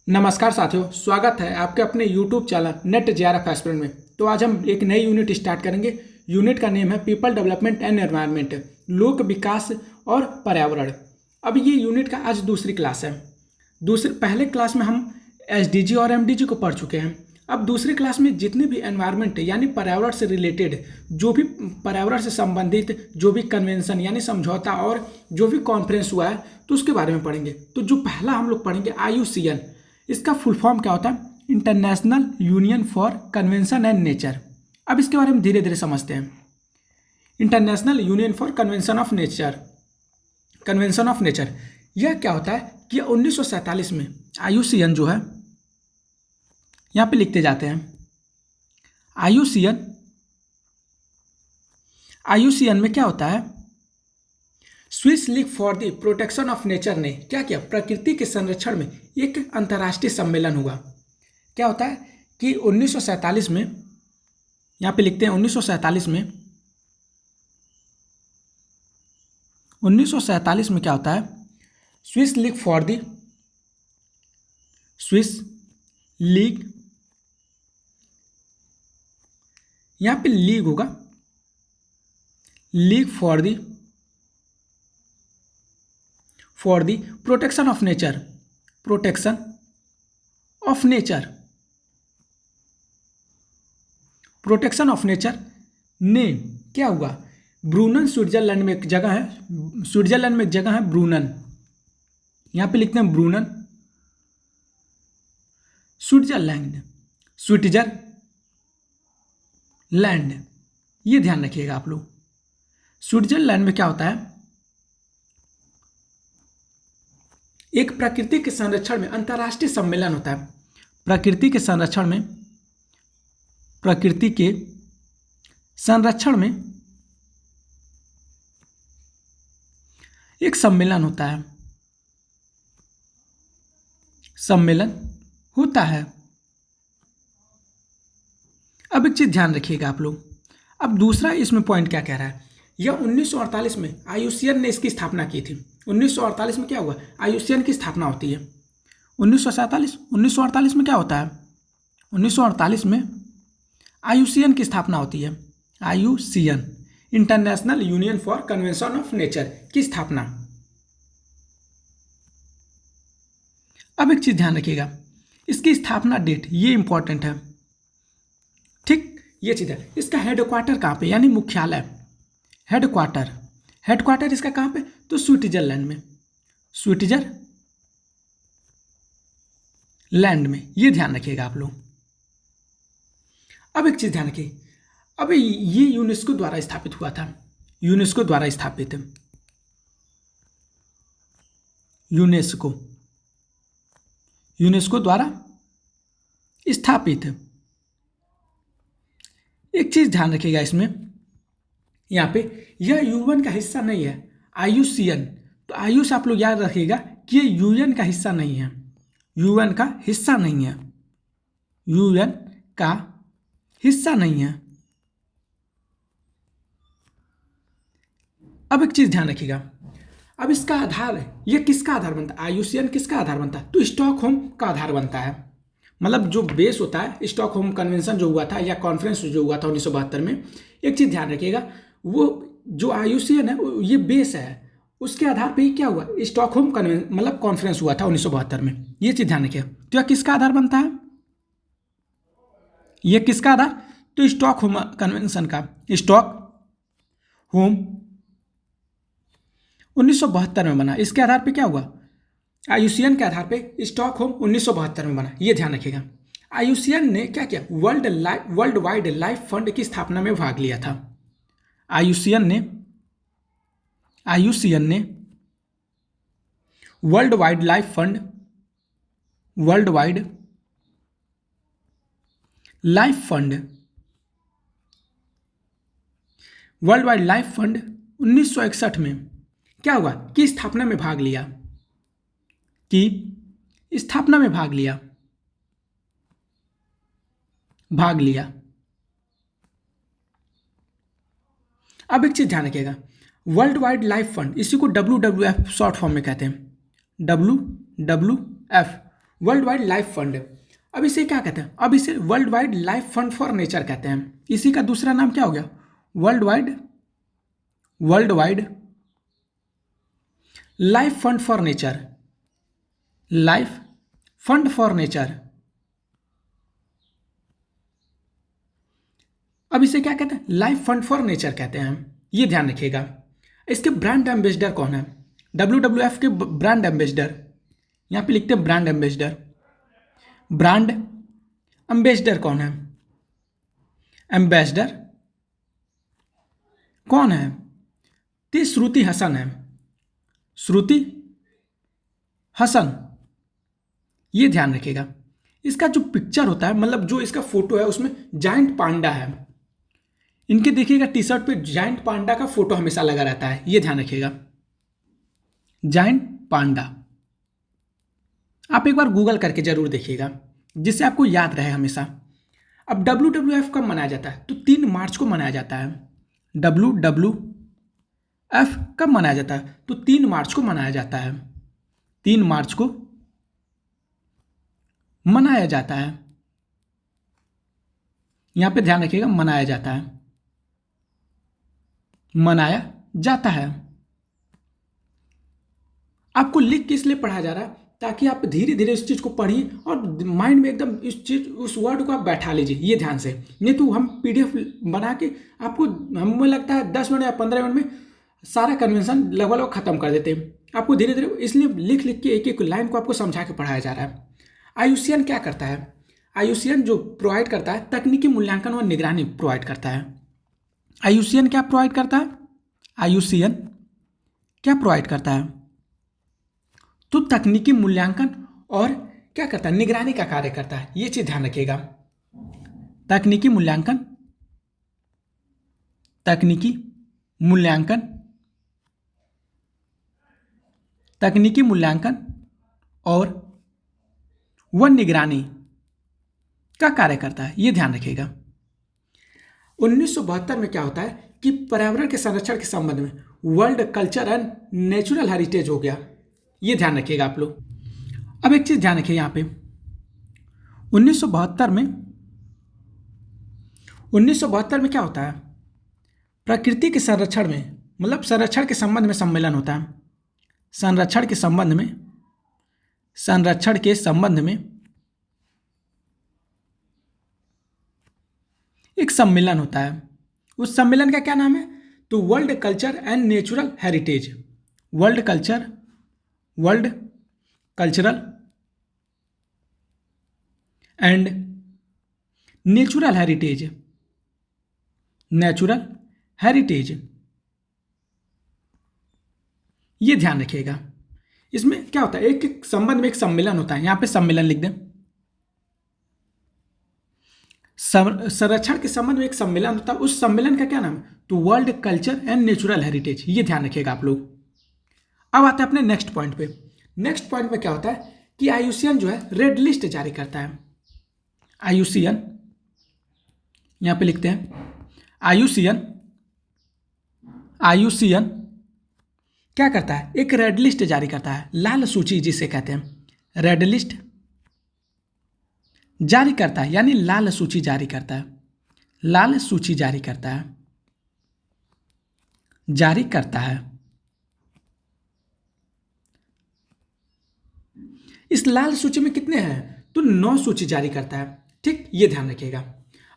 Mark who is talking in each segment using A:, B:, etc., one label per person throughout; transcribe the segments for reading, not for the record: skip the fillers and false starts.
A: नमस्कार साथियों, स्वागत है आपके अपने YouTube channel net JRF aspirant में। तो आज हम एक नई यूनिट स्टार्ट करेंगे। यूनिट का नेम है पीपल डेवलपमेंट एंड एनवायरनमेंट, लोक विकास और पर्यावरण। अब ये यूनिट का आज दूसरी क्लास है। पहले क्लास में हम एसडीजी और एमडीजी को पढ़ चुके हैं। अब दूसरी क्लास में जितने भी एनवायरनमेंट यानी पर्यावरण से रिलेटेड, जो भी पर्यावरण से संबंधित जो भी कन्वेंशन यानी समझौता और जो भी कॉन्फ्रेंस हुआ है तो उसके बारे में पढ़ेंगे। तो जो पहला हम लोग पढ़ेंगे IUCN, इसका फुल फॉर्म क्या होता है? International union for convention and nature. अब इसके बारे में धीरे धीरे समझते हैं। International union for convention of nature, यह क्या होता है कि 1947 में IUCN जो है, यहाँ पे लिखते जाते हैं IUCN में क्या होता है? Swiss league for the protection of nature ने क्या किया? प्रकृति के संरक्षण में एक अंतर्राष्ट्रीय सम्मेलन हुआ। क्या होता है कि 1947 में, यहाँ पे लिखते हैं 1947 में क्या होता है? स्विस लीग यहाँ पे लीग होगा, league for the protection of nature ने क्या हुआ? ब्रूनन, स्विट्जरलैंड में एक जगह है, ब्रूनन। यहाँ पे लिखते हैं ब्रूनन, स्विट्जरलैंड, ये ध्यान रखिएगा आप लोग। स्विट्जरलैंड में क्या होता है? एक प्रकृति के संरक्षण में अंतर्राष्ट्रीय सम्मेलन होता है। प्रकृति के संरक्षण में एक सम्मेलन होता है। अब एक चीज ध्यान रखिएगा आप लोग। अब दूसरा इसमें पॉइंट क्या कह रहा है? यह 1948 में IUCN ने इसकी स्थापना की थी। 1948 में क्या हुआ? IUCN की स्थापना होती है। 1948 में क्या होता है? 1948 में IUCN की स्थापना होती है। IUCN, international union for convention of nature की स्थापना। अब एक चीज ध्यान रखिएगा, इसकी स्थापना डेट ये इंपॉर्टेंट है। ठीक, ये चीज है। इसका हेडक्वार्टर कहाँ पे, यानी मुख्यालय, हेडक्वार्टर इसका कहाँ पे? तो स्विट्जरलैंड में, ये ध्यान रखिएगा आप लोग। अब एक चीज ध्यान रखिए, अब ये यूनेस्को द्वारा स्थापित हुआ था। यूनेस्को द्वारा स्थापित, एक चीज ध्यान रखिएगा इसमें, यहाँ पे यह UN का हिस्सा नहीं है। IUCN, तो आयुष आप लोग याद रखिएगा कि ये UN का हिस्सा नहीं है। UN का हिस्सा नहीं है। अब एक चीज ध्यान रखिएगा, अब इसका आधार, ये किसका आधार बनता है? IUCN किसका आधार बनता है? तो स्टॉकहोम का आधार बनता है। मतलब जो बेस होता है, स्टॉकहोम कन्वेंशन जो हुआ था या कॉन्फ्रेंस जो हुआ था 1972 में, एक चीज ध्यान रखिएगा, वो जो IUCN है ये बेस है, उसके आधार पे ही क्या हुआ? स्टॉकहोम मतलब कॉन्फ्रेंस हुआ था 1972 में। ये चीज ध्यान रखिएगा। तो यह किसका आधार बनता है? ये किसका आधार? तो स्टॉकहोम कन्वेंशन का। स्टॉकहोम 1972 में बना। इसके आधार पे क्या हुआ? IUCN के आधार पे स्टॉकहोम 1972 में बना। ये ध्यान रखिएगा। IUCN ने क्या किया? वर्ल्ड वाइड लाइफ फंड की स्थापना में भाग लिया था। IUCN ने वर्ल्ड वाइड लाइफ फंड 1961 में क्या हुआ? कि स्थापना में भाग लिया। अब एक चीज ध्यान रखिएगा, वर्ल्ड वाइड लाइफ फंड, इसी को WWF शॉर्ट फॉर्म में कहते हैं। WWF, world wide life fund. अब इसे क्या कहते हैं? अब इसे world wide life fund for nature कहते हैं। इसी का दूसरा नाम क्या हो गया? World wide life fund for nature. Life fund for nature. अब इसे क्या कहते हैं? लाइफ फंड फॉर नेचर कहते हैं। ये ध्यान रखिएगा। इसके ब्रांड एम्बेसडर कौन है? WWF के ब्रांड एम्बेसडर, यहां पे लिखते हैं ब्रांड एम्बेसडर। ब्रांड एम्बेसडर कौन है? एम्बेसडर कौन है? तो श्रुति हसन है। श्रुति हसन, ये ध्यान रखिएगा। इसका जो पिक्चर होता है, मतलब जो इसका फोटो है, उसमें जायंट पांडा है। इनके देखिएगा टी शर्ट पे जायंट पांडा का फोटो हमेशा लगा रहता है, ये ध्यान रखिएगा। जायंट पांडा आप एक बार गूगल करके जरूर देखिएगा, जिससे आपको याद रहे हमेशा। अब WWF कब मनाया जाता है? तो 3 मार्च को मनाया जाता है। WWF कब मनाया जाता है? तो 3 मार्च को मनाया जाता है। 3 मार्च को मनाया जाता है। यहां पे ध्यान रखिएगा, मनाया जाता है, मनाया जाता है। आपको लिख के इसलिए पढ़ाया जा रहा है ताकि आप धीरे धीरे इस चीज़ को पढ़िए और माइंड में एकदम उस वर्ड को आप बैठा लीजिए, ये ध्यान से। नहीं तो हम PDF बना के आपको, हमें लगता है 10 मिनट या 15 मिनट में सारा कन्वेंशन लगभग खत्म कर देते हैं। आपको धीरे धीरे इसलिए लिख लिख के एक एक लाइन को आपको समझा के पढ़ाया जा रहा है। IUCN क्या करता है? IUCN जो प्रोवाइड करता है, तकनीकी मूल्यांकन और निगरानी प्रोवाइड करता है। IUCN क्या प्रोवाइड करता है? IUCN क्या प्रोवाइड करता है? तो तकनीकी मूल्यांकन और क्या करता है? निगरानी का कार्य करता है। ये चीज ध्यान रखिएगा। तकनीकी मूल्यांकन, तकनीकी मूल्यांकन, तकनीकी मूल्यांकन और वह निगरानी का कार्य करता है, ये ध्यान रखिएगा। 1972 में क्या होता है कि पर्यावरण के संरक्षण के संबंध में world culture and natural heritage हो गया, ये ध्यान रखिएगा आप लोग। अब एक चीज ध्यान रखिए, यहां पे 1972 में क्या होता है? प्रकृति के संरक्षण में, मतलब संरक्षण के संबंध में सम्मेलन होता है। संरक्षण के संबंध में एक सम्मेलन होता है। उस सम्मेलन का क्या नाम है? तो world culture and natural heritage. World cultural and natural heritage, ये ध्यान रखिएगा। इसमें क्या होता है? एक संबंध में एक सम्मेलन होता है, यहां पे सम्मेलन लिख दें। संरक्षण के संबंध में एक सम्मेलन होता है, उस सम्मेलन का क्या नाम है? तो world culture and natural heritage, ये ध्यान रखिएगा आप लोग। अब आते हैं अपने नेक्स्ट पॉइंट पे। नेक्स्ट पॉइंट में क्या होता है कि IUCN जो है रेड लिस्ट जारी करता है। IUCN, यहां पे लिखते हैं IUCN क्या करता है? एक रेड लिस्ट जारी करता है, लाल सूची जिसे कहते हैं। रेड लिस्ट जारी करता है, यानी लाल सूची जारी करता है। लाल सूची जारी करता है। इस लाल सूची में कितने हैं? तो 9 सूची जारी करता है। ठीक, ये ध्यान रखिएगा।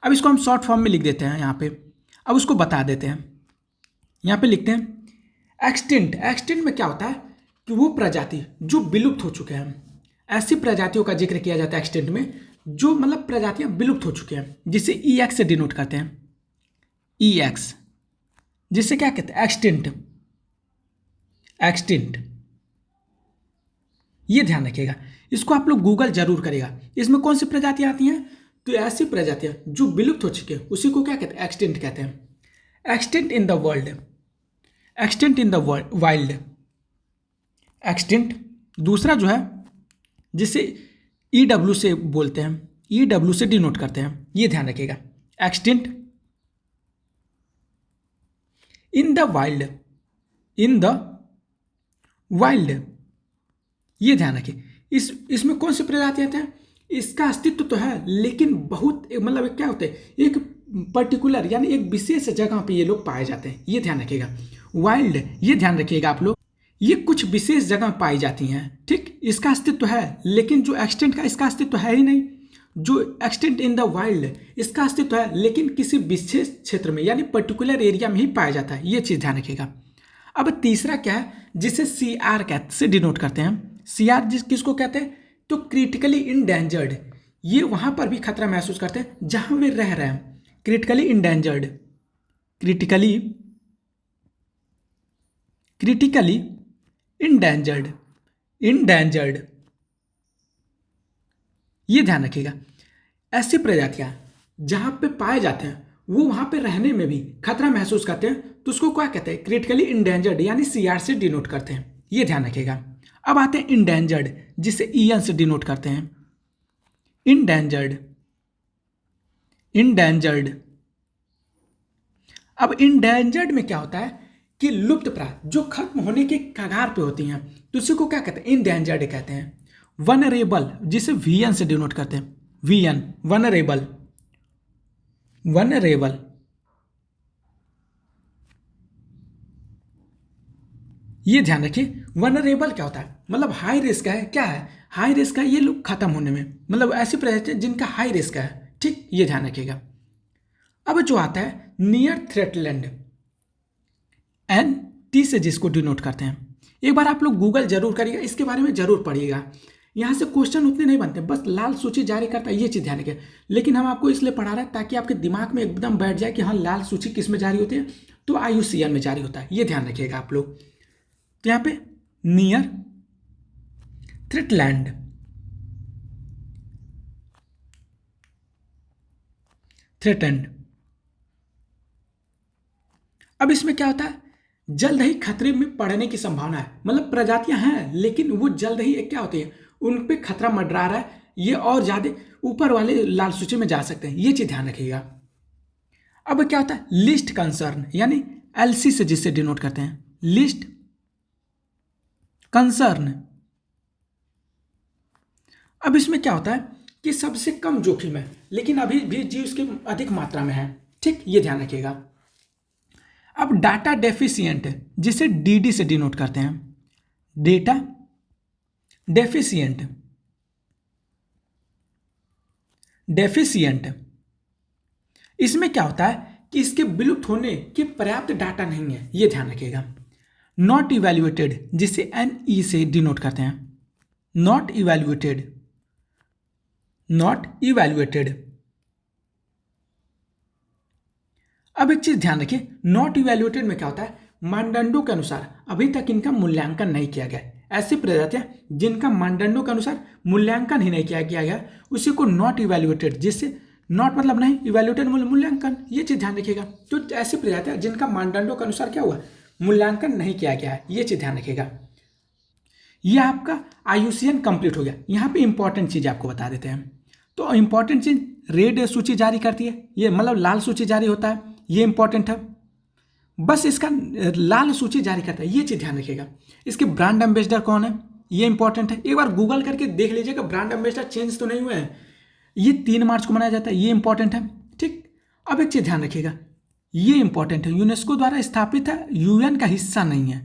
A: अब इसको हम शॉर्ट फॉर्म में लिख देते हैं यहाँ पे। अब उसको बता देते हैं। यहाँ पे लिखते हैं एक्सटिंक्ट। एक्सटिंक्ट में क्या होता है कि वो प्रजाति जो विलुप्त हो चुके हैं, ऐसी प्रजातियों का जिक्र किया जाता है एक्सटिंक्ट में, जो मतलब प्रजातियां विलुप्त हो चुकी हैं, जिसे EX से डिनोट करते हैं। EX, जिसे क्या कहते हैं? एक्सटिंक्ट। ये ध्यान रखिएगा, इसको आप लोग गूगल जरूर करेगा। इसमें कौन सी प्रजातियां आती हैं? तो ऐसी प्रजातियां जो विलुप्त हो चुकी हैं, उसी को क्या कहते हैं? एक्सटिंक्ट कहते हैं। Extinct in the world, extinct in the wild. Extinct दूसरा जो है, जिसे EW से बोलते हैं, EW से डिनोट करते हैं, ये ध्यान रखिएगा। एक्सटिंक्ट इन द वाइल्ड, ये ध्यान रखिए। इसमें कौन सी प्रजाति आते हैं? इसका अस्तित्व तो है, लेकिन बहुत मतलब क्या होते हैं, एक पर्टिकुलर यानी एक विशेष जगह पे ये लोग पाए जाते हैं, ये ध्यान रखिएगा। वाइल्ड, ये ध्यान रखिएगा आप लोग, ये कुछ विशेष जगह पाई जाती हैं, ठीक। इसका अस्तित्व है, लेकिन जो एक्सटेंट का इसका अस्तित्व है ही नहीं। जो एक्सटेंट इन द वाइल्ड, इसका अस्तित्व है, लेकिन किसी विशेष क्षेत्र में यानी पर्टिकुलर एरिया में ही पाया जाता है, ये चीज़ ध्यान रखिएगा। अब तीसरा क्या है, जिसे CR से डिनोट करते हैं। CR किसको कहते हैं? तो क्रिटिकली इंडेंजर्ड। ये वहाँ पर भी खतरा महसूस करते हैं जहाँ वे रह रहे हैं। Critically endangered, critically endangered, endangered, ये ध्यान रखिएगा। ऐसी प्रजातियां जहां पे पाए जाते हैं वो वहां पे रहने में भी खतरा महसूस करते हैं, तो उसको क्या कहते हैं? क्रिटिकली इंडेंजर्ड, यानी CR से डिनोट करते हैं, ये ध्यान रखिएगा। अब आते हैं इंडेंजर्ड, जिसे EN से डिनोट करते हैं। Endangered, endangered. अब इंडेंजर्ड में क्या होता है कि लुप्त प्राय, जो खत्म होने के कगार पे होती हैं, तो उसी को क्या कहते हैं? इंडेंजर्ड कहते हैं। वनरेबल, जिसे VN से डिनोट करते हैं। VN, vulnerable, vulnerable. ये ध्यान रखिए, वनरेबल क्या होता है? मतलब हाई रिस्क है। क्या है? हाई रिस्क है ये लोग खत्म होने में, मतलब ऐसी प्रजाति जिनका हाई रिस्क है, ठीक, ये ध्यान रखिएगा। अब जो आता है नियर थ्रेटलैंड, NT से जिसको डिनोट करते हैं। एक बार आप लोग गूगल जरूर करिएगा, इसके बारे में जरूर पढ़िएगा। यहाँ से क्वेश्चन उतने नहीं बनते, बस लाल सूची जारी करता है, ये चीज़ ध्यान रखिए। लेकिन हम आपको इसलिए पढ़ा रहे हैं ताकि आपके दिमाग में एकदम बैठ जाए कि हाँ, लाल सूची किस में जारी होती है? तो IUCN में जारी होता है, ये ध्यान रखिएगा आप लोग। तो यहाँ पे नियर थ्रेटलैंड, थ्रेटेंड। अब इसमें क्या होता है? जल्द ही खतरे में पड़ने की संभावना है, मतलब प्रजातियां हैं लेकिन वो जल्द ही क्या होती है, उन पे खतरा मंडरा रहा है, ये और ज़्यादा ऊपर वाले लाल सूची में जा सकते हैं, ये चीज़ ध्यान रखिएगा। अब क्या होता है? लिस्ट कंसर्न, यानी LC से जिससे डिनोट करते हैं, लिस्ट कंसर्न। अब इसमें क्या होता है कि सबसे कम जोखिम है, लेकिन अभी भी जीव उसकी अधिक मात्रा में है, ठीक, ये ध्यान रखिएगा। अब डाटा डेफिशिएंट, जिसे DD से डिनोट करते हैं, डेटा डेफिशिएंट, डेफिशिएंट। इसमें क्या होता है कि इसके विलुप्त होने के पर्याप्त डाटा नहीं है, ये ध्यान रखिएगा। नॉट इवैल्यूएटेड, जिसे NE से डिनोट करते हैं, नॉट इवैल्यूएटेड, नॉट इवैल्यूएटेड। अब एक चीज ध्यान रखिए, नॉट इवैल्यूएटेड में क्या होता है? मानदंडों के अनुसार अभी तक इनका मूल्यांकन नहीं किया गया। ऐसी प्रजातियां जिनका मानदंडों के अनुसार मूल्यांकन ही नहीं किया गया, उसी को नॉट इवैल्यूएटेड, जिससे नॉट मतलब नहीं, इवैल्यूएटेड मूल्यांकन, ये चीज ध्यान रखिएगा। तो ऐसी प्रजातियां जिनका मानदंडों के अनुसार क्या हुआ? मूल्यांकन नहीं किया गया है, ये चीज ध्यान रखिएगा। ये आपका IUCN कंप्लीट हो गया। यहाँ पे इंपॉर्टेंट चीज आपको बता देते हैं। तो इंपॉर्टेंट चीज रेड सूची जारी करती है, ये मतलब लाल सूची जारी होता है, ये इंपॉर्टेंट है। बस इसका लाल सूची जारी करता है, ये चीज ध्यान रखिएगा। इसके ब्रांड एम्बेसडर कौन है, ये इंपॉर्टेंट है। एक बार गूगल करके देख लीजिएगा, ब्रांड एम्बेसडर चेंज तो नहीं हुए हैं। ये 3 मार्च को मनाया जाता है, ये इंपॉर्टेंट है, ठीक। अब एक चीज ध्यान रखिएगा, ये इंपॉर्टेंट है, यूनेस्को द्वारा स्थापित है, UN का हिस्सा नहीं है।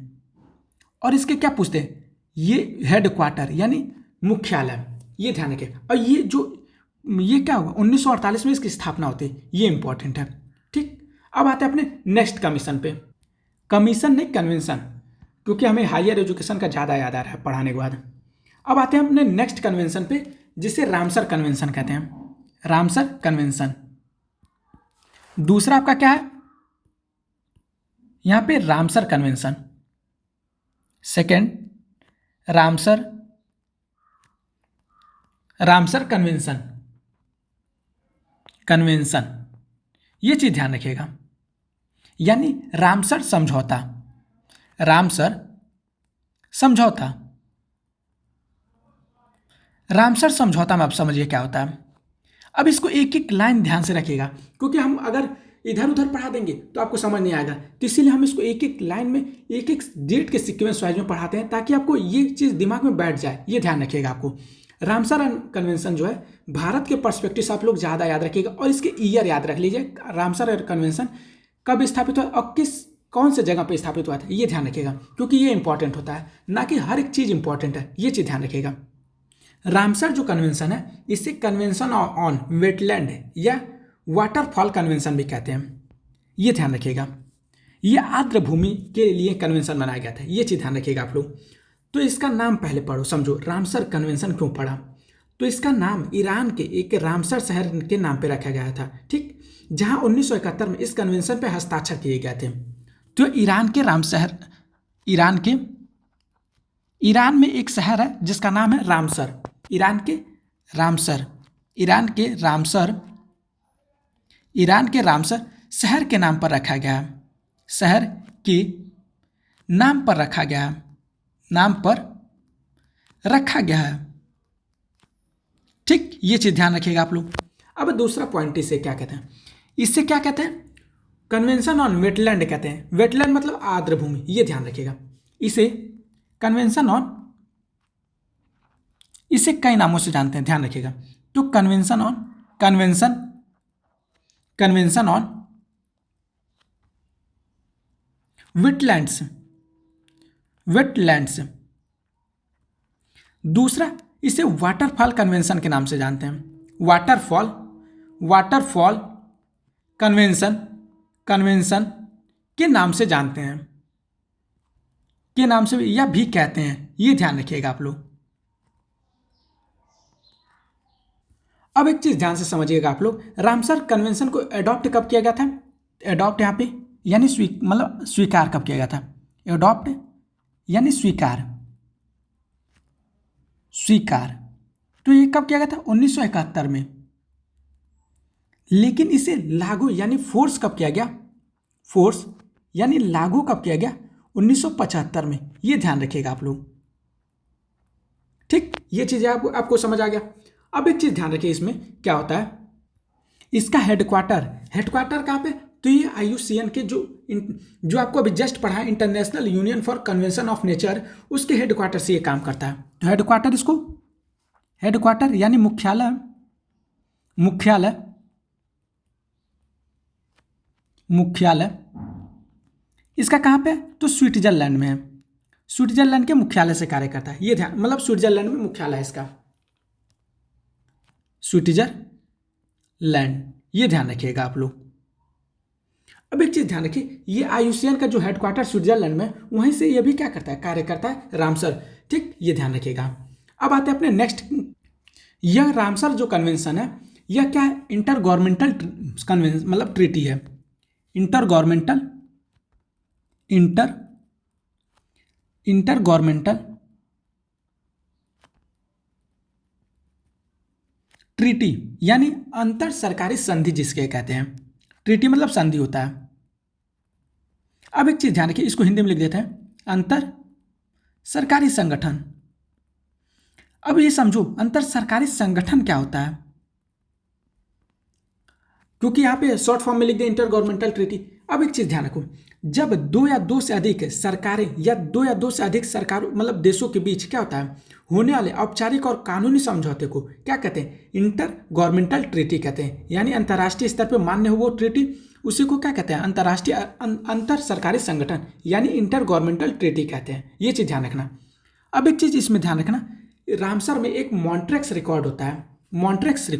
A: और इसके क्या पूछते हैं? ये हेडक्वार्टर यानी मुख्यालय, ये ध्यान रखिए। और ये क्या होगा? 1948 में इसकी स्थापना होती है, ये इंपॉर्टेंट है, ठीक। अब आते हैं अपने नेक्स्ट कमीशन पे। कमीशन नहीं, कन्वेंशन, क्योंकि हमें हायर एजुकेशन का ज़्यादा याद आ रहा है पढ़ाने के बाद। अब आते हैं अपने नेक्स्ट कन्वेंशन पे, जिसे रामसर कन्वेंशन कहते हैं, रामसर कन्वेंशन। दूसरा आपका क्या है? यहाँ पे Ramsar convention. Second Ramsar convention, ये चीज ध्यान रखिएगा। यानी रामसर समझौता, रामसर समझौता, रामसर समझौता में आप समझिए क्या होता है। अब इसको एक एक लाइन ध्यान से रखिएगा, क्योंकि हम अगर इधर उधर पढ़ा देंगे तो आपको समझ नहीं आएगा। तो इसीलिए हम इसको एक एक लाइन में एक एक डेट के सीक्वेंस वाइज में पढ़ाते हैं ताकि आपको ये चीज़ दिमाग में बैठ जाए। ये ध्यान रखिएगा आपको। रामसर कन्वेंशन जो है भारत के पर्सपेक्टिव से आप लोग ज़्यादा याद रखिएगा और इसके ईयर याद रख लीजिए। रामसर कन्वेंशन कब स्थापित हुआ और कौन से जगह पर स्थापित हुआ था, ये ध्यान रखिएगा क्योंकि ये इंपॉर्टेंट होता है, ना कि हर एक चीज़ इंपॉर्टेंट है। ये चीज़ ध्यान रखिएगा। रामसर जो कन्वेंशन है इसे कन्वेंशन ऑन वेटलैंड या वाटरफॉल कन्वेंशन भी कहते हैं। ये ध्यान रखिएगा। ये आर्द्र भूमि के लिए कन्वेंशन बनाया गया था। ये चीज़ ध्यान रखिएगा आप लोग। तो इसका नाम पहले पढ़ो, समझो रामसर कन्वेंशन क्यों पढ़ा। तो इसका नाम ईरान के एक रामसर शहर के नाम पे रखा गया था, ठीक, जहां 1971 में इस कन्वेंशन पे हस्ताक्षर किए गए थे। तो ईरान में एक शहर है जिसका नाम है रामसर। ईरान के रामसर शहर के नाम पर रखा गया है। शहर के नाम पर रखा गया है, ठीक। ये चीज ध्यान रखिएगा आप लोग। अब दूसरा पॉइंट इसे क्या कहते हैं, इससे क्या कहते हैं, कन्वेंशन ऑन वेटलैंड कहते हैं। वेटलैंड मतलब आर्द्र भूमि, ये ध्यान रखिएगा। इसे कई नामों से जानते हैं, ध्यान रखिएगा। तो कन्वेंशन ऑन वेटलैंड्स। दूसरा इसे वाटरफॉल कन्वेंशन के नाम से जानते हैं। वाटरफॉल कन्वेंशन के नाम से जानते हैं, के नाम से या भी कहते हैं। ये ध्यान रखिएगा आप लोग। अब एक चीज ध्यान से समझिएगा आप लोग, रामसर कन्वेंशन को अडॉप्ट कब किया गया था। अडॉप्ट यहाँ पे यानी स्वीकार कब किया गया था। अडॉप्ट यानी स्वीकार। तो ये कब किया गया था, 1971 में। लेकिन इसे लागू यानी फोर्स कब किया गया, फोर्स यानी लागू कब किया गया, 1975 में। ये ध्यान रखिएगा आप लोग, ठीक। ये चीजें आपको समझ आ गया। अब एक चीज ध्यान रखिए, इसमें क्या होता है, इसका हेडक्वार्टर कहाँ पे, तो ये IUCN के जो आपको अभी जस्ट पढ़ा है, international union for convention of nature, उसके हेडक्वार्टर से ये काम करता है। तो हेडक्वार्टर यानी मुख्यालय इसका कहाँ पे, तो स्विट्जरलैंड में है। स्विट्जरलैंड के मुख्यालय से कार्य करता है। ये ध्यान, मतलब स्विट्जरलैंड में मुख्यालय है इसका, स्विट्जरलैंड। ये ध्यान रखिएगा आप लोग। अब एक चीज ध्यान रखिए, ये IUCN का जो हेडक्वार्टर स्विट्जरलैंड में, वहीं से ये भी क्या करता है, कार्य करता है, रामसर, ठीक। ये ध्यान रखिएगा। अब आते हैं अपने नेक्स्ट। यह रामसर जो कन्वेंशन है, यह क्या है, इंटर गवर्नमेंटल कन्वेंशन, मतलब ट्रीटी है। इंटर गवर्नमेंटल ट्रीटी यानी अंतर सरकारी संधि जिसके कहते हैं। ट्रीटी मतलब संधि होता है। अब एक चीज ध्यान रखिए, इसको हिंदी में लिख देते हैं, अंतर सरकारी संगठन। अब ये समझो अंतर सरकारी संगठन क्या होता है, क्योंकि यहां पे शॉर्ट फॉर्म में लिख दे इंटर गवर्नमेंटल ट्रीटी। अब एक चीज ध्यान रखो, जब दो या दो से अधिक सरकारें या दो से अधिक सरकार मतलब देशों के बीच क्या होता है, होने वाले औपचारिक और कानूनी समझौते को क्या कहते हैं, इंटर गवर्नमेंटल ट्रीटी कहते हैं। यानी अंतर्राष्ट्रीय स्तर पर मान्य हो वो ट्रीटी, उसी को क्या कहते हैं, अंतर्राष्ट्रीय अंतर सरकारी संगठन यानी इंटर गवर्नमेंटल ट्रीटी कहते हैं। ये चीज ध्यान रखना। अब एक चीज इसमें ध्यान रखना, रामसर में एक मॉन्ट्रेक्स रिकॉर्ड होता है। मॉन्ट्रेक्स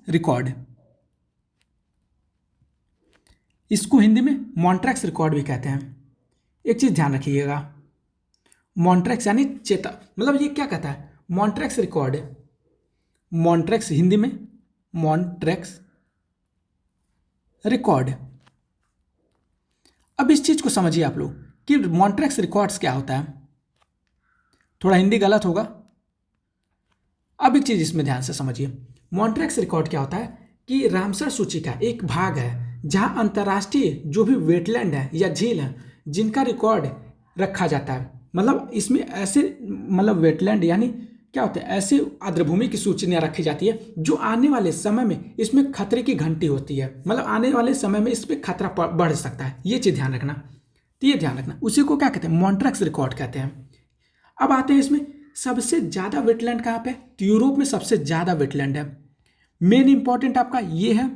A: रिकॉर्ड, इसको हिंदी में मॉन्ट्रेक्स रिकॉर्ड भी कहते हैं। एक चीज ध्यान रखिएगा, मॉन्ट्रेक्स यानी चेता, मतलब ये क्या कहता है, मॉन्ट्रेक्स रिकॉर्ड, मॉन्ट्रेक्स हिंदी में मॉन्ट्रेक्स रिकॉर्ड। अब इस चीज को समझिए आप लोग कि मॉन्ट्रेक्स रिकॉर्ड्स क्या होता है। थोड़ा हिंदी गलत होगा। अब एक चीज इसमें ध्यान से समझिए, मॉन्ट्रेक्स रिकॉर्ड क्या होता है कि रामसर सूची का एक भाग है जहां अंतर्राष्ट्रीय जो भी वेटलैंड है या झील है जिनका रिकॉर्ड रखा जाता है। मतलब इसमें ऐसे मतलब वेटलैंड यानी क्या होता है, ऐसी आर्द्रभूमि की सूचना रखी जाती है जो आने वाले समय में इसमें खतरे की घंटी होती है, मतलब आने वाले समय में इस पर खतरा बढ़ सकता है, ये चीज़ ध्यान रखना। तो ये ध्यान रखना, उसी को क्या कहते हैं, मॉन्ट्रैक्स रिकॉर्ड कहते हैं। अब आते हैं इसमें सबसे ज़्यादा वेटलैंड कहाँ पे, तो यूरोप में सबसे ज़्यादा वेटलैंड है। मेन इंपॉर्टेंट आपका ये है।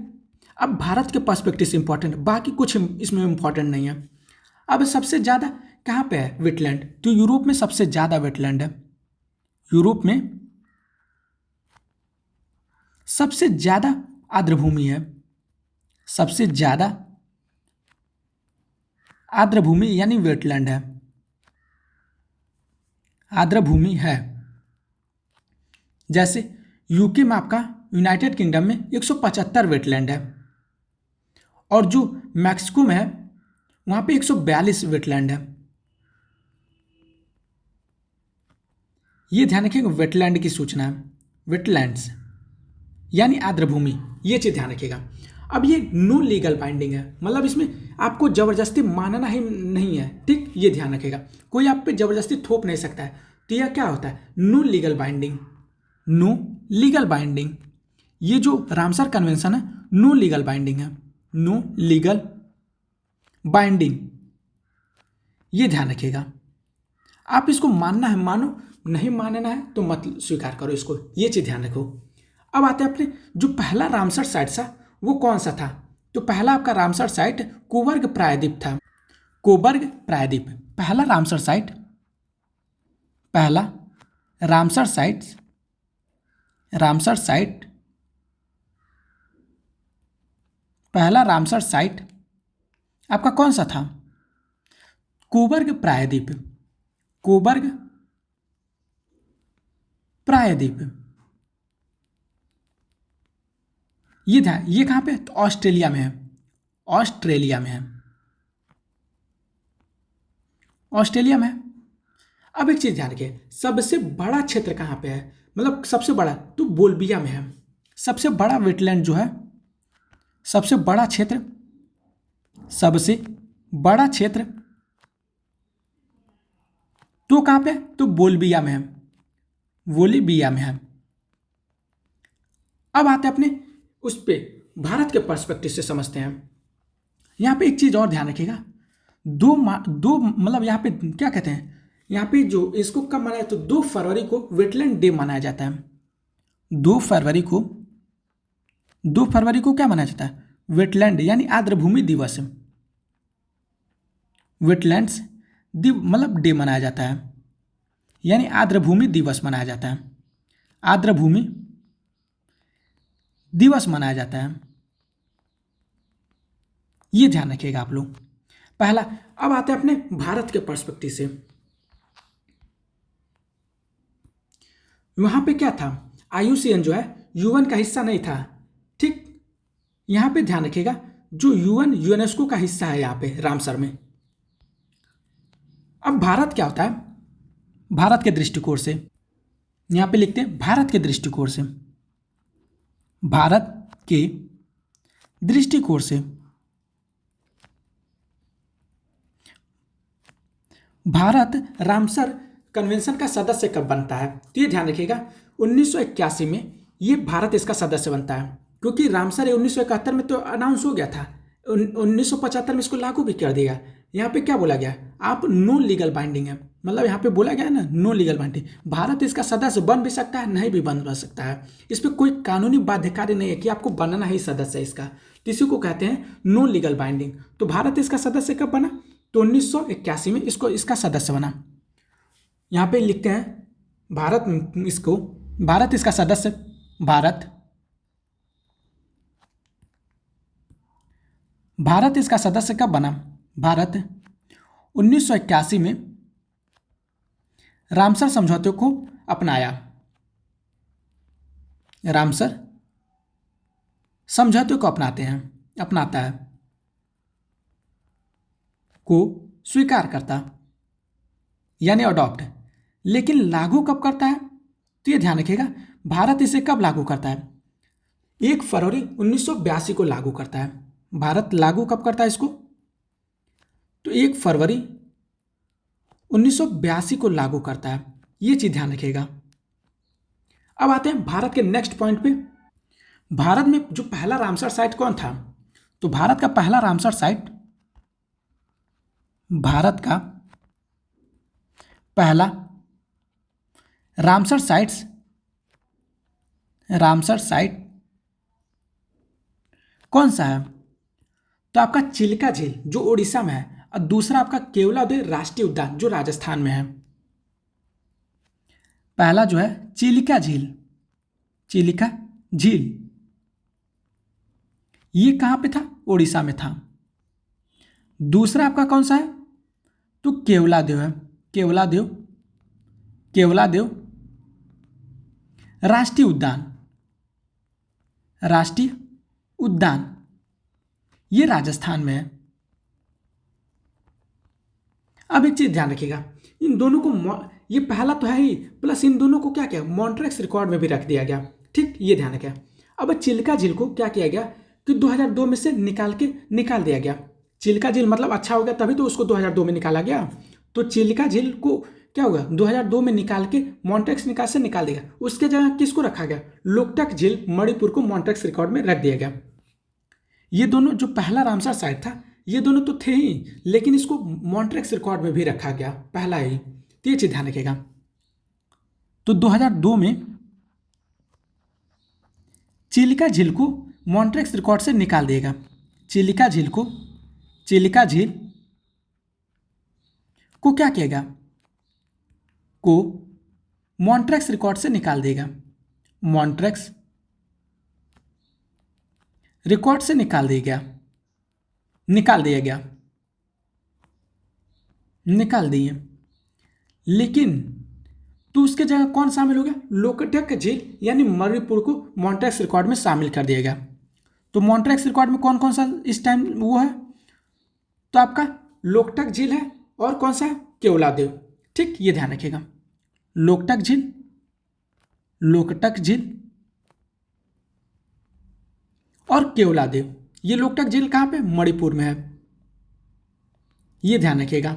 A: अब भारत के पर्सपेक्टिव से इंपॉर्टेंट, बाकी कुछ इसमें इंपॉर्टेंट नहीं है। अब सबसे ज़्यादा कहाँ पे है वेटलैंड, तो यूरोप में सबसे ज़्यादा वेटलैंड है। यूरोप में सबसे ज़्यादा आर्द्रभूमि है, सबसे ज़्यादा आर्द्रभूमि यानी वेटलैंड है, आर्द्रभूमि है। जैसे यूके में आपका, यूनाइटेड किंगडम में 175 वेटलैंड है, और जो मैक्सिको में है वहाँ पे 142 वेटलैंड है। ये ध्यान रखिएगा, वेटलैंड की सूचना है, वेटलैंड्स यानी आर्द्रभूमि, ये चीज़ ध्यान रखिएगा। अब ये नो लीगल बाइंडिंग है, मतलब इसमें आपको ज़बरदस्ती मानना ही नहीं है, ठीक, ये ध्यान रखिएगा, कोई आप पे ज़बरदस्ती थोप नहीं सकता है। तो यह क्या होता है, no legal binding, no legal binding. ये जो रामसर कन्वेंशन है नो लीगल बाइंडिंग है, नो लीगल बाइंडिंग, ये ध्यान रखिएगा। आप इसको मानना है मानो, नहीं मानना है तो मत स्वीकार करो इसको, ये चीज़ ध्यान रखो। अब आते हैं अपने जो पहला रामसर साइट था वो कौन सा था, तो पहला आपका रामसर साइट कोबर्ग प्रायद्वीप था, कोबर्ग प्रायद्वीप पहला रामसर साइट, पहला रामसर साइट, रामसर साइट, पहला रामसर साइट आपका कौन सा था, कोबर्ग प्रायद्वीप, कोबर्ग प्रायद्वीप। ये था, ये कहाँ पे, तो ऑस्ट्रेलिया में है, ऑस्ट्रेलिया में है, ऑस्ट्रेलिया में है। अब एक चीज़ ध्यान रखिए, सबसे बड़ा क्षेत्र कहाँ पे है, मतलब सबसे बड़ा तो बोल्विया में है, सबसे बड़ा वेटलैंड जो है, सबसे बड़ा क्षेत्र, सबसे बड़ा क्षेत्र तो कहाँ पे, तो बोल्विया में है, बोलिविया में है। अब आते हैं अपने उस पे भारत के पर्सपेक्टिव से समझते हैं। यहाँ पे एक चीज़ और ध्यान रखिएगा, दो मतलब यहाँ पे क्या कहते हैं, यहाँ पे जो इसको कब मनाया, तो 2 फरवरी को वेटलैंड डे मनाया जाता है, 2 फरवरी को, 2 फरवरी को क्या मनाया जाता है, वेटलैंड यानी आर्द्रभूमि दिवस, वेटलैंड्स मतलब डे मनाया जाता है, यानी आर्द्रभूमि दिवस मनाया जाता है, आर्द्रभूमि दिवस मनाया जाता है, ये ध्यान रखिएगा आप लोग पहला। अब आते हैं अपने भारत के पर्सपेक्टिव से, वहां पे क्या था, IUCN जो है यूएन का हिस्सा नहीं था, ठीक, यहां पे ध्यान रखिएगा, जो यूएन यूनेस्को का हिस्सा है यहाँ पे रामसर में। अब भारत क्या होता है, भारत के दृष्टिकोण से यहां पे लिखते हैं, भारत के दृष्टिकोण से, भारत के दृष्टिकोण से भारत रामसर कन्वेंशन का सदस्य कब बनता है, तो ये ध्यान रखिएगा 1981 में ये भारत इसका सदस्य बनता है, क्योंकि रामसर 1971 में तो अनाउंस हो गया था, 1975 में इसको लागू भी कर दिया। यहाँ पे क्या बोला गया, आप नो लीगल बाइंडिंग है, मतलब यहाँ पे बोला गया है ना नो लीगल बाइंडिंग, भारत इसका सदस्य बन भी सकता है नहीं भी बन सकता है, इस पर कोई कानूनी बाध्यकारी नहीं है कि आपको बनना ही सदस्य है इसका, तो इसी को कहते हैं नो लीगल बाइंडिंग। तो भारत इसका सदस्य कब बना, तो 1981 में इसको इसका सदस्य बना। यहाँ पे लिखते हैं भारत इसको, भारत इसका सदस्य, भारत इसका सदस्य कब बना, भारत 1981 में रामसर समझौते को अपनाया, रामसर समझौते को अपनाता है, को स्वीकार करता यानी अडॉप्ट, लेकिन लागू कब करता है, तो ये ध्यान रखिएगा, भारत इसे कब लागू करता है, 1 फरवरी 1982 को लागू करता है, भारत लागू कब करता है इसको, तो 1 फरवरी 1982 को लागू करता है, ये चीज़ ध्यान रखिएगा। अब आते हैं भारत के नेक्स्ट पॉइंट पे। भारत में जो पहला रामसर साइट कौन था? तो भारत का पहला रामसर साइट, भारत का पहला रामसर साइट कौन सा है? तो आपका चिल्का झील जो उड़ीसा में है, और दूसरा आपका केवलादेव राष्ट्रीय उद्यान जो राजस्थान में है। पहला जो है चिल्का झील, ये कहां पे था? उड़ीसा में था। दूसरा आपका कौन सा है? तो केवलादेव है, केवलादेव राष्ट्रीय उद्यान, ये राजस्थान में है। अब एक चीज ध्यान रखिएगा, इन दोनों को, ये पहला तो है ही, प्लस इन दोनों को क्या किया? मॉन्ट्रेक्स रिकॉर्ड में भी रख दिया गया। ठीक, ये ध्यान रखिए। अब चिल्का झील को क्या किया गया कि 2002 में से निकाल दिया गया। चिल्का झील मतलब अच्छा हो गया, तभी तो उसको 2002 में निकाला गया। तो चिल्का झील को क्या होगा? 2002 में निकाल के मॉन्ट्रेक्स निकाल से निकाल देगा। उसके जगह किसको रखा गया? लोकटक झील मणिपुर को मॉन्ट्रेक्स रिकॉर्ड में रख दिया गया। ये दोनों जो पहला रामसर साइट था, ये दोनों तो थे ही, लेकिन इसको मॉन्ट्रेक्स रिकॉर्ड में भी रखा गया, पहला ही। तो ये चीज ध्यान रखिएगा। तो 2002 में चिल्का झील को मॉन्ट्रेक्स रिकॉर्ड से निकाल देगा। चिल्का झील को क्या किएगा? को मॉन्ट्रेक्स रिकॉर्ड से निकाल देगा। मॉन्ट्रेक्स रिकॉर्ड से निकाल दिया गया। लेकिन तो उसके जगह कौन शामिल हो गया? लोकटक झील यानी मणिपुर को मॉन्ट्रेक्स रिकॉर्ड में शामिल कर दिया गया। तो मॉन्ट्रेक्स रिकॉर्ड में कौन कौन सा इस टाइम वो है? तो आपका लोकटक झील है, और कौन सा है? केवलादेव। ठीक, ये ध्यान रखिएगा। लोकटक झील और केवलादेव। ये लोकटक झील कहाँ पे? मणिपुर में है, ये ध्यान रखिएगा।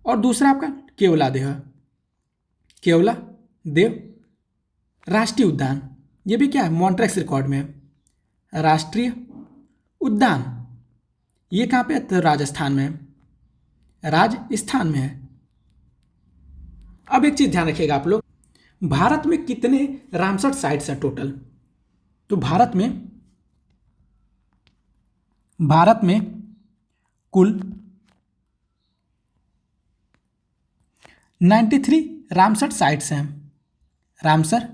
A: और दूसरा आपका केवलादेव है, केवलादेव राष्ट्रीय उद्यान, ये भी क्या है? मॉन्ट्रेक्स रिकॉर्ड में है। राष्ट्रीय उद्यान ये कहाँ पे है? तो राजस्थान में है। अब एक चीज ध्यान रखिएगा आप लोग, भारत में कितने रामसर साइट्स हैं टोटल? तो भारत में कुल 93 रामसर साइट्स हैं। रामसर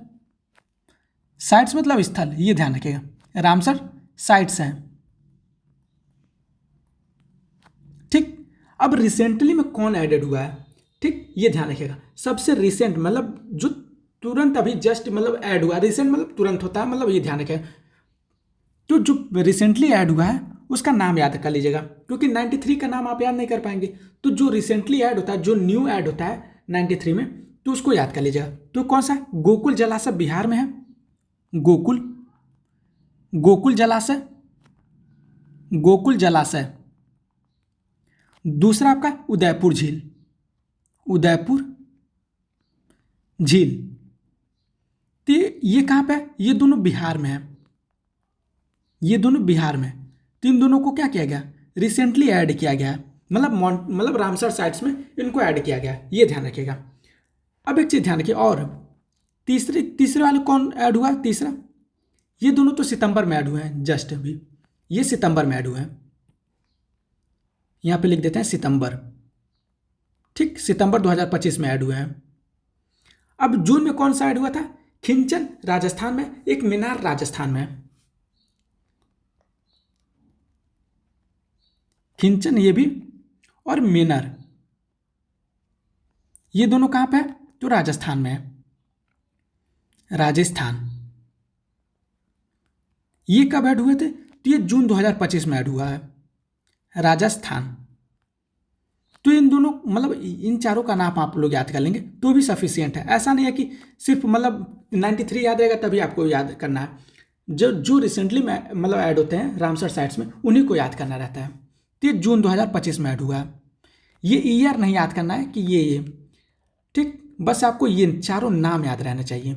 A: साइट्स मतलब स्थल, ये ध्यान रखिएगा। रामसर साइट्स हैं। ठीक, अब रिसेंटली में कौन एडेड हुआ है? ठीक, ये ध्यान रखिएगा। सबसे रिसेंट मतलब जो तुरंत अभी जस्ट मतलब ऐड हुआ, रिसेंट मतलब तुरंत होता है, मतलब ये ध्यान रखिएगा। तो जो रिसेंटली ऐड हुआ है उसका नाम याद कर लीजिएगा, क्योंकि 93 का नाम आप याद नहीं कर पाएंगे। तो जो रिसेंटली ऐड होता है, जो न्यू ऐड होता है 93 में, तो उसको याद कर लीजिएगा। तो कौन सा है? गोकुल जलाशय बिहार में है, गोकुल जलाशय। दूसरा आपका उदयपुर झील। तो ये कहाँ पे है? ये दोनों बिहार में है, तो इन दोनों को क्या किया गया? रिसेंटली ऐड किया गया है, मतलब रामसर साइट्स में इनको ऐड किया गया है, ये ध्यान रखिएगा। अब एक चीज ध्यान रखिए, और तीसरे वाले कौन ऐड हुआ? तीसरा, ये दोनों तो सितंबर में ऐड हुए हैं, जस्ट अभी ये सितंबर में ऐड हुए हैं। यहां पे लिख देते हैं सितंबर। ठीक, सितंबर 2025 में ऐड हुए हैं। अब जून में कौन सा ऐड हुआ था? खिंचन राजस्थान में, एक मीनार राजस्थान में है। खिंचन ये भी, और मीनार, ये दोनों कहां पे है? तो राजस्थान में है। ये कब ऐड हुए थे? तो ये जून 2025 में ऐड हुआ है, राजस्थान। तो इन दोनों मतलब इन चारों का नाम आप लोग याद कर लेंगे तो भी सफिशियंट है। ऐसा नहीं है कि सिर्फ मतलब 93 याद रहेगा तभी आपको याद करना है। जो रिसेंटली में मतलब ऐड होते हैं रामसर साइट्स में, उन्हीं को याद करना रहता है। तो ये जून 2025 में ऐड हुआ है। ये ईयर नहीं याद करना है कि ये ठीक, बस आपको ये चारों नाम याद रहना चाहिए।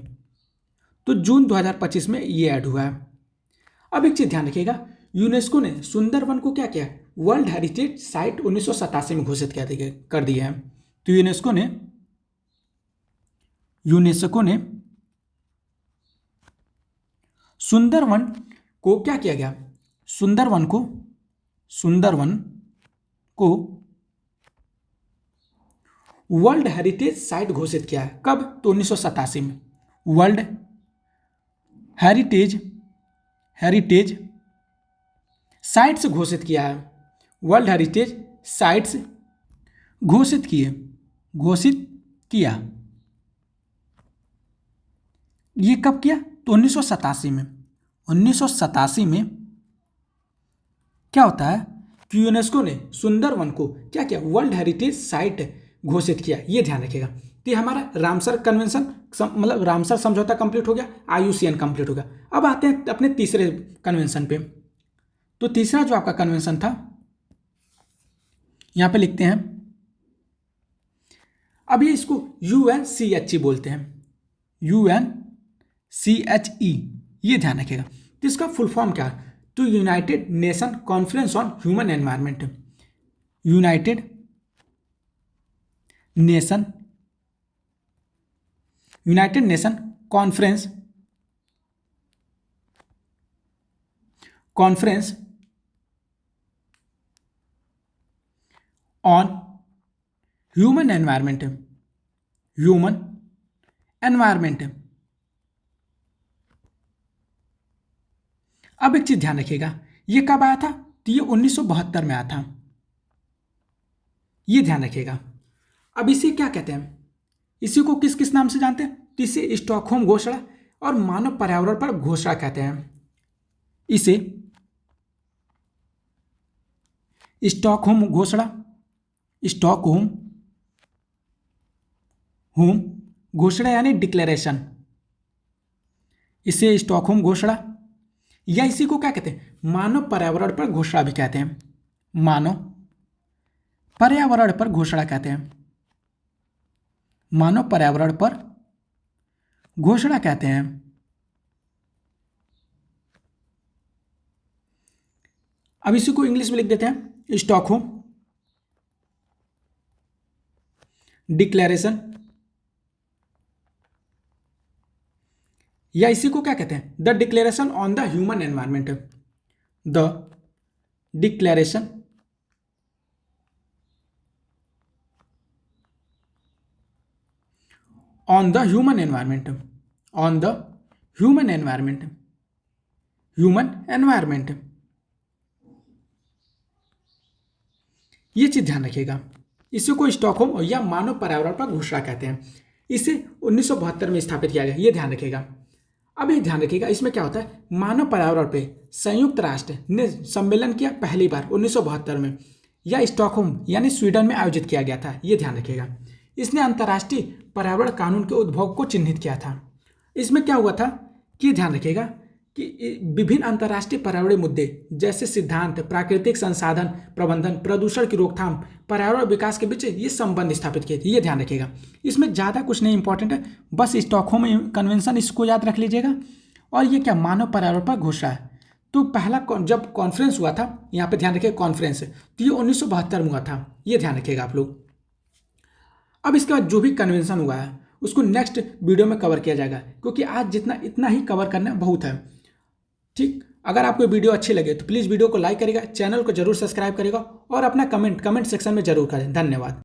A: तो जून 2025 में ये ऐड हुआ है। अब एक चीज़ ध्यान रखिएगा, यूनेस्को ने सुंदरवन को क्या किया, वर्ल्ड हेरिटेज साइट 1987 में घोषित कर दिया है। तो यूनेस्को ने सुंदरवन को क्या किया गया, सुंदरवन को वर्ल्ड हेरिटेज साइट घोषित किया है। कब? तो 1987 में वर्ल्ड हेरिटेज साइट्स घोषित किया है। वर्ल्ड हेरिटेज साइट्स घोषित किया। ये कब किया? तो 1987 में। 1987 में क्या होता है कि यूनेस्को ने सुंदरवन को क्या किया, वर्ल्ड हेरिटेज साइट घोषित किया। ये ध्यान रखिएगा। तो ये हमारा रामसर कन्वेंशन मतलब रामसर समझौता कंप्लीट हो गया, IUCN कंप्लीट हो गया। अब आते हैं अपने तीसरे कन्वेंशन पे। तो तीसरा जो आपका कन्वेंशन था, यहां पे लिखते हैं, अब ये इसको UNCHE बोलते हैं, UNCHE, ये ध्यान रखिएगा। तो इसका फुल फॉर्म क्या है? तो United nation conference on human environment, United nation conference on human environment, अब एक चीज ध्यान रखिएगा, ये कब आया था? तो ये 1972 में आया था। ये ध्यान रखिएगा। अब इसे क्या कहते हैं? इसी को किस किस नाम से जानते हैं? तो इसे स्टॉकहोम घोषणा और मानव पर्यावरण पर घोषणा कहते हैं। इसे स्टॉकहोम घोषणा यानी डिक्लेरेशन, इसे स्टॉकहोम घोषणा या इसी को क्या कहते हैं? मानव पर्यावरण पर घोषणा भी कहते हैं। मानव पर्यावरण पर घोषणा कहते हैं। मानव पर्यावरण पर घोषणा कहते हैं। अब इसी को इंग्लिश में लिख देते हैं, स्टॉकहोम डिक्लेरेशन, या इसी को क्या कहते हैं? The declaration on the human environment, the declaration on the human environment, human environment. ये चीज ध्यान रखिएगा। इसी को स्टॉकहोम या मानव पर्यावरण पर घोषणा कहते हैं। इसे 1972 में स्थापित किया गया, ये ध्यान रखिएगा। अब ये ध्यान रखिएगा, इसमें क्या होता है, मानव पर्यावरण पे संयुक्त राष्ट्र ने सम्मेलन किया पहली बार 1972 में, या स्टॉकहोम यानी स्वीडन में आयोजित किया गया था। ये ध्यान रखिएगा। इसने अंतर्राष्ट्रीय पर्यावरण कानून के उद्भव को चिन्हित किया था। इसमें क्या हुआ था कि ध्यान रखिएगा कि विभिन्न अंतर्राष्ट्रीय पर्यावरणीय मुद्दे जैसे सिद्धांत, प्राकृतिक संसाधन प्रबंधन, प्रदूषण की रोकथाम, पर्यावरण विकास के बीच ये संबंध स्थापित किए थे। ये ध्यान रखिएगा। इसमें ज़्यादा कुछ नहीं इंपॉर्टेंट है, बस स्टॉकहोम कन्वेंशन इसको याद रख लीजिएगा। और ये क्या, मानव पर्यावरण पर घोषणा है। तो पहला जब कॉन्फ्रेंस हुआ था, यहाँ पे ध्यान रखिए कॉन्फ्रेंस, तो ये 1972 में हुआ था। ये ध्यान रखिएगा आप लोग। अब इसके बाद जो भी कन्वेंशन हुआ है उसको नेक्स्ट वीडियो में कवर किया जाएगा, क्योंकि आज इतना ही कवर करना बहुत है। ठीक, अगर आपको वीडियो अच्छी लगे तो प्लीज़ वीडियो को लाइक करेगा, चैनल को जरूर सब्सक्राइब करेगा और अपना कमेंट सेक्शन में जरूर करें। धन्यवाद।